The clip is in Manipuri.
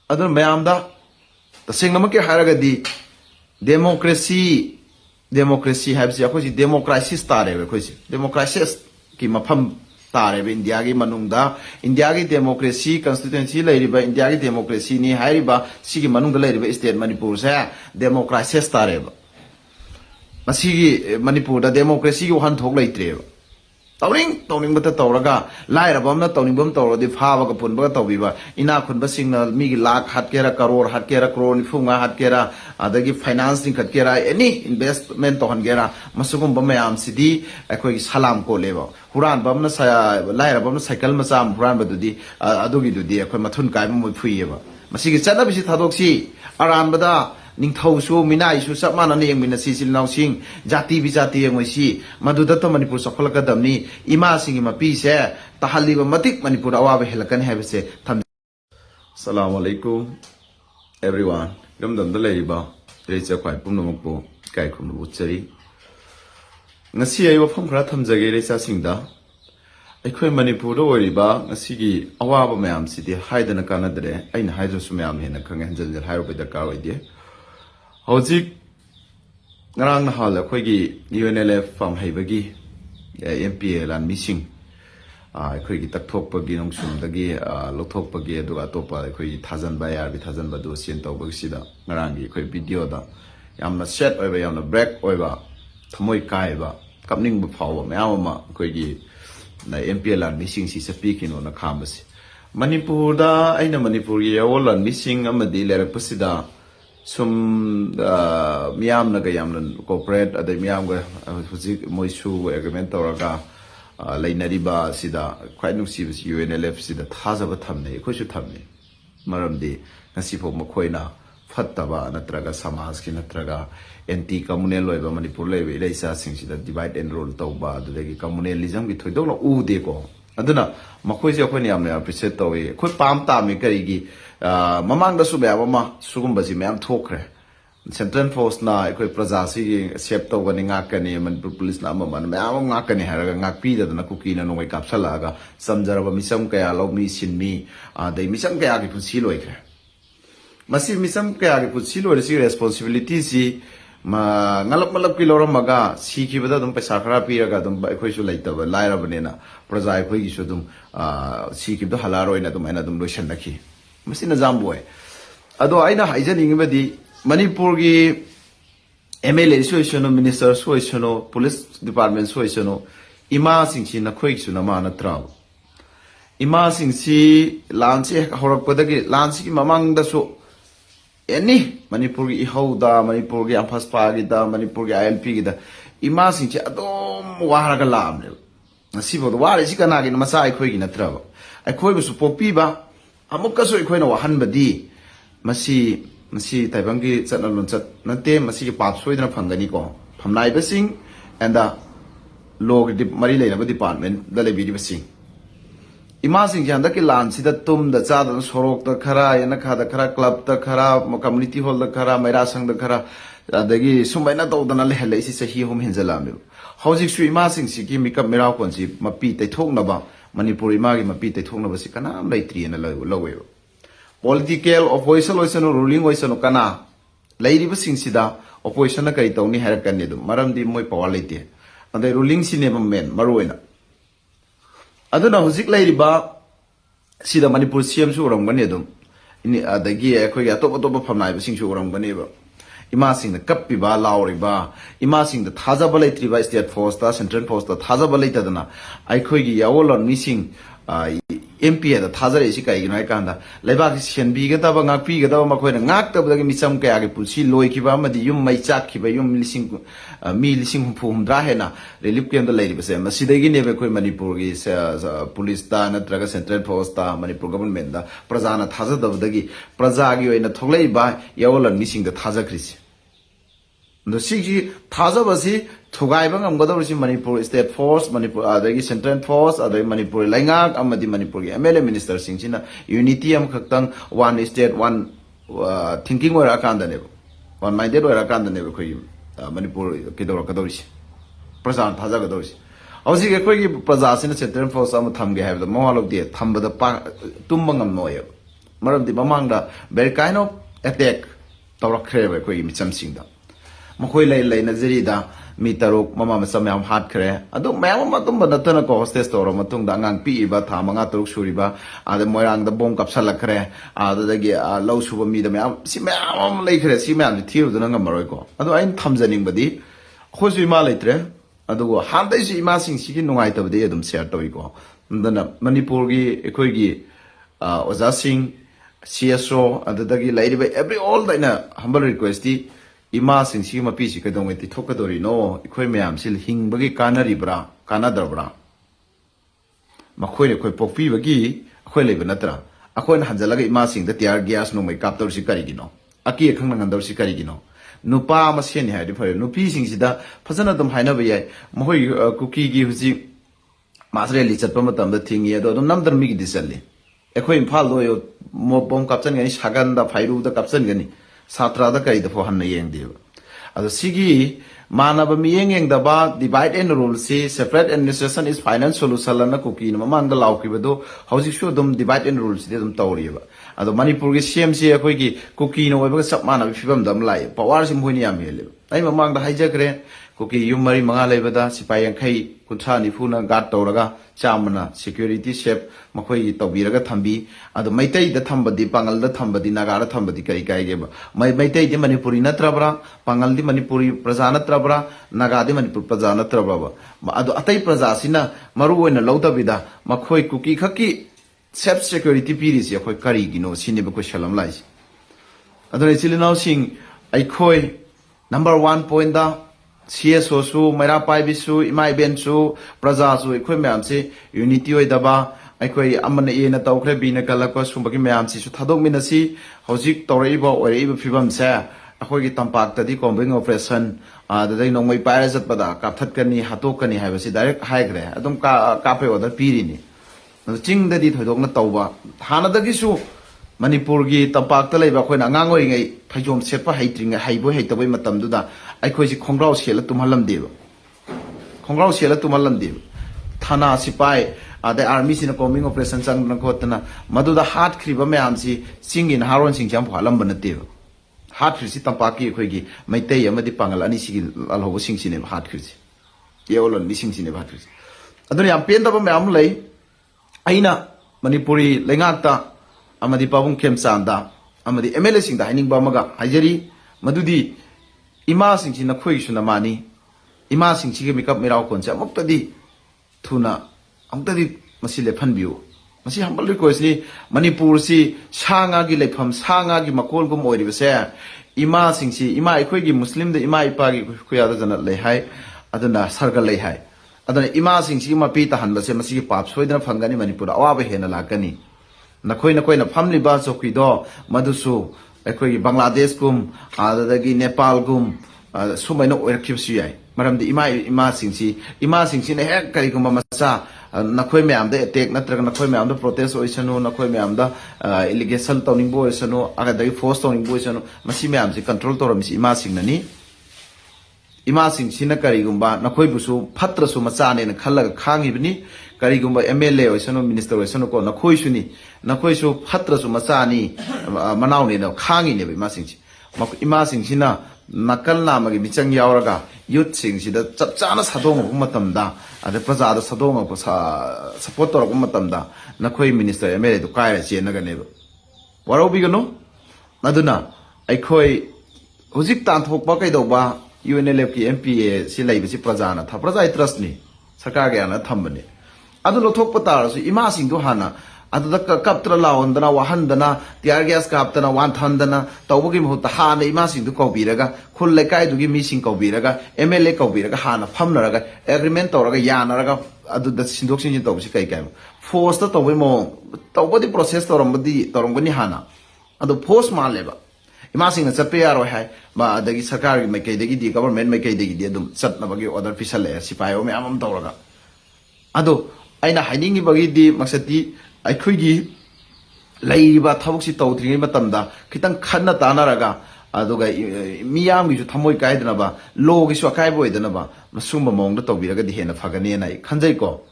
adun mayamda tasengnamak haragadi democracy habsi akhoi democracy tare akhoi democracy ki mafam tare India gi manungda India gi democracy constituency lairiba India gi democracy ni hairiba sigi manungda lairiba state Manipur sa democracy tare ba masigi Manipur da democracy gi han thok laitre tawning bata tawraga laira bamna tawning bam tawrodi phawa ka punba tawbiba ina khunba singna mi gi lakh hatkera crore ni funga hatkera adagi finance ning khatkera any investment to hangera masugum bamayam sidi akhoi salam ko leba huran bamna sa laira bamna cycle macham huran badudi adugi dudi akhoi mathun kai mo phuiyeba masigi chana bisi thadoksi aran bada Ningthausu Minaisu Sapmana Ning Minasil Nausing Jati Bijati Yangoisi Madudata Manipur Sokolakadamni Ima Singima Pise Tahaliba Matik Manipur Awabe Helakan Habese Tam Assalamu alaikum everyone. Gamdam the Ladiba, Rachel Quite Pumoko, Kaikum Wutsari Nasi Ayopam Kratam Zagaresa Singda. I quit Manipur Oriba, Nasigi Awaba Mam City, Hide in a Canada, and Hydrosumam in a Kangan High with the car idea. Hojik ngarang hal akhoi UNLF from Haibagi MPL and missing akhoi gi takthokpagi nongsum dagi lothokpagi aduga atopa akhoi thazan ba yar bi thazan ba do sien tawbag sida ngarang gi akhoi video da yamna set oiba yamna break oiba thamoi kai ba kapning bu phawa mayam ma akhoi gi na MPL and missing si speak in on a campus Manipur da aina Manipur gi all and missing amadi lerak pasida Some Miam Nagayam corporate at the Miamga Moisu agreement or Lainariba Sida quite no serious UNLF Sida Tazava Tamne, Koshu Tamne Maramdi Nasipo Mokoina Fataba Natraga Samaski Natraga NT Communal Manipule Resa Sings that divide and roll Tauba the communalism with Todola Udeko. Aduna Makoisi Okoniam appreciate away. Could Pam Tami Karigi. Mamang da subama sugumbazi mayam thokre Central Force na ekoi prajasi sep to gani ngakani Manipur police na man mayam ngakani haraga ngakpi da na kuki na noi kapsalaga samjaraba misam kaya lo mi sinmi dei misam kaya ki pusi loikre masi misam kaya ki pusi lo resi responsibility si ma ngalap malap ki loram maga sikhi bada dum paisa khara piraga dum ekoi su laitaba laira banena praja ekoi gi su dum sikhi do halaro ina dum ina dum loisan nakhi Masina Zamboy. Ado Aina Hijaning Manipur MLA Suisono, Minister Suisono, Police Department Suisono, Ima Singsi Naquake Sunamana Travel. Ima Singsi Lansi Horakodagi Lansi Mamang the so any Manipur Hauda, Manipur Ampaspagida, Manipur ILP da Ima Singsi Adom Waragalam. Nasibo the War is Kanagi Masai Quake in a travel. I quite was Popiba. Amukaso ikoina wahan badi masi taibangi chatna lunchat nate masi pap soidna phangani ko phamnai basing and the log mari leina department the lebi basing ima sing janda ki lan sida tum da cha da sorok da khara yana kha da khara club da khara community hall da khara maira sang da khara adagi sumaina tawdana le hele isi sahi hom hinjala hojik su ima sing si ki makeup mera kon si mapi tai thokna ba Manipur imagi mapi te thongna basi kana laitri na lowe political opposition oisano ruling oisano kana lairi basing sida opposition na kai tawni har kan ne dum maram di moi power laite ande ruling sine men maroina aduna hujik lairi ba sida Manipur CM su ram gane dum ini adagi akhoi atop phamnai basing su ram gane ba Ima sing the Kapi ba Lauri ba Ima sing the Taza Balai by State Force the Central Force the Taza Balai Tadana I Kogi Yawol missing MP the Taza Isika in Ikanda Lebak Shen Bigata Ngaki Gata Makoina Nakta Misam Kayaki Pusi Loikibama the Yum Maichaki by Yum Milling Pum Drahena Relipki and the lady was a Masidagi never quit Manipur is police dana Traga Central Force Manipur government the Prazana Taza of the Gi Prazagio in a Tole by Yawol missing the Taza Chris. The Sigi Taza was he to Gaibang Godavish Manipur State Force, Manipur, the Central Force, other Manipur Langak, Amadi Manipur, MLA Minister Singchina, Unity Kakang, one state, one thinking where I can't the never. One minded where I can't the never Manipur Kidor Kadosh. President Taza Kadosh. I was a quick Prazas in the Central Force, some Tamga have the mohal of the Tamba the Tumbangam Noya. maram di mamangda very kind of attack tawrakhre koi micham singda makoi lai na jeri da mi taruk mama masam yam hat khre adu mayam matum banatana ko hostes tawra matung da ngang pi ba tha manga taruk suri ba ade moirang da bom kapsal khre adu da gi law suba mi da mayam si mayam lai khre si mayam thiu da nga maroi ko adu ain thamjaning badi khoju ma laitre adu han dai si ma sing si gi nungai ta badi adum share toi ko ndana manipur gi ekoi gi oja sing CSO adu da gi lai ba every all da na humble request di ima sing si ma pi si ka dong ti thokadori no ikhoi mayam sil hing bagi kanari bra kanadar bra makhoi ne khoi pokpi bagi khoi leba natra akhoi na hanjalaga ima sing da tiar gas no mai kap tor si kari gino aki khang na ngandor si kari gino nupa ma sen ha di phare nupi sing si da phasana dum haina ba yai mahoi kuki gi huji masre li chat pa matam da thingi ado dum nam dar mi gi disalli ekhoi imphal do yo mo bom kapchan gani sagan da phairu da kapchan gani satra da kai da pho han yeng de ado sigi manaba mi yeng da ba divide and rule si separate administration is finance solution la na kuki na mang da law ki bedo hausi shu dum divide and rule si dum tawri ba ado manipur gi CMC khoi gi kuki no ba sap mana bi fibam dam lai power sim hoini am hele ai mamang da haija kre kuki yum mari manga lai bada sipai yang khai kuncha ni phuna guard tawraga chamana security shape makhoi tawbiraga thambi ado maitai da thambadi pangal da thambadi naga da thambadi kai kai ge ba maitai di manipuri natrabra pangal di manipuri praja natrabra naga di manipur praja natrabra ba ado atai praja sina maru oina lauta bida makhoi kuki khaki self security piris ya khoi kari gino sine ba ko shalam lai ado ne chilinau sing ai khoi number 1 point da CSO su maira pai bisu imai ben su praja su ekhoi myam se unity oi daba ekhoi amana e na tawkhre bi na kala ko sumbagi myam si su thadok mina si hojik torei ba oi ba phibam sa ekhoi gi tampak ta di combing operation da dai nongmai pai jat pada ka that kani hatok kani ha ba si direct hai gre adum ka pe order piri ni ching da di thodok na tawba hana da gi su manipur gi tampak ta leiba khoi na ngang oi ngai phajom sepa haitring haibo haitabai matam du da ai si khongrao sela tumhalam deba khongrao sela tumhalam deba thana sipai ade army sina combing operation sang na khotna maduda hat khriba mayam si singin haron sing jam phalam ban deba hat khri si tampaki khoi gi maitai amadi pangal ani si alhobo sing sine hat khri yeolon ni sing sine hat khri aduni am pen da ba mayam lei aina manipuri lengakta amadi pabung khemsanda amadi MLA sing da hining ba maga hajari madudi ima sing na khoi su na mani ima sing chi ge makeup mirao kon cha mukta di thuna amta di masile phan biu masi humble request ni manipur si sanga gi lepham sanga gi makol gum oi ri se ima sing si ima khoi gi muslim da ima ipa gi khoya da jana le hai aduna sarga le hai aduna ima sing si ma pi ta han ba se masi gi pap soidana phangani manipur awa ba hena la kani nakhoi na family ba chokri do madusu ekhoi Bangladesh kum adagi Nepal kum sumaino oirkhibsu yai maramdi ima singsi ne hek kari kum macha nakhoi myam da attack natraga nakhoi myam da protest oisanu nakhoi myam da allegation tawning bo oisanu aga dagi force tawning bo oisanu masi myam si control toram si ima singnani ima singsi na kari gumba nakhoi busu phatra su macha ne na khallaga khangi bini kari gumba MLA oisanu minister oisanu ko nakhoi suni nakhoi su phatra su macha ni manau ne na khangi ne ima singsi ima singsi na nakal nama gi michang yauraga youth singsi da chapchana sadong gu matamda ade praja da sadong ko support tor gu matamda nakhoi minister MLA du kai ra che na ga ne waro bi gano aduna aikhoi hujik tan thok ba kai do ba UNLF ki MPA si lai bi si praja na tha praja trust ni sarkar ga na thambane adu lo thok pata su ima sing du hana adu da kaptra laundana wahandana tiar gas kaptana wan thandana tawbugi muhta hana ima sing du ko biraga khul le kai du gi mi sing ko biraga MLA ko biraga hana phamnaraga agreement tawraga yanaraga adu da sindok sing taw si kai kai force ta tawbai mo tawbodi process tawrambani hana adu force ma leba ima sing na chape yaro hai ba adagi sarkar gi mai dagi di government mai dagi di adum chatna bagi order fisal le sipai o me amam tawraga ado aina hainingi bagi di maksati aikhoi gi laiba thabuk si tawtringi matamda kitang khanna tanaraga aduga miyam gi ju thamoi kaidana ba lo gi su kai boidana ba masumba mong da tawbiraga di hena phagane nai khanjai ko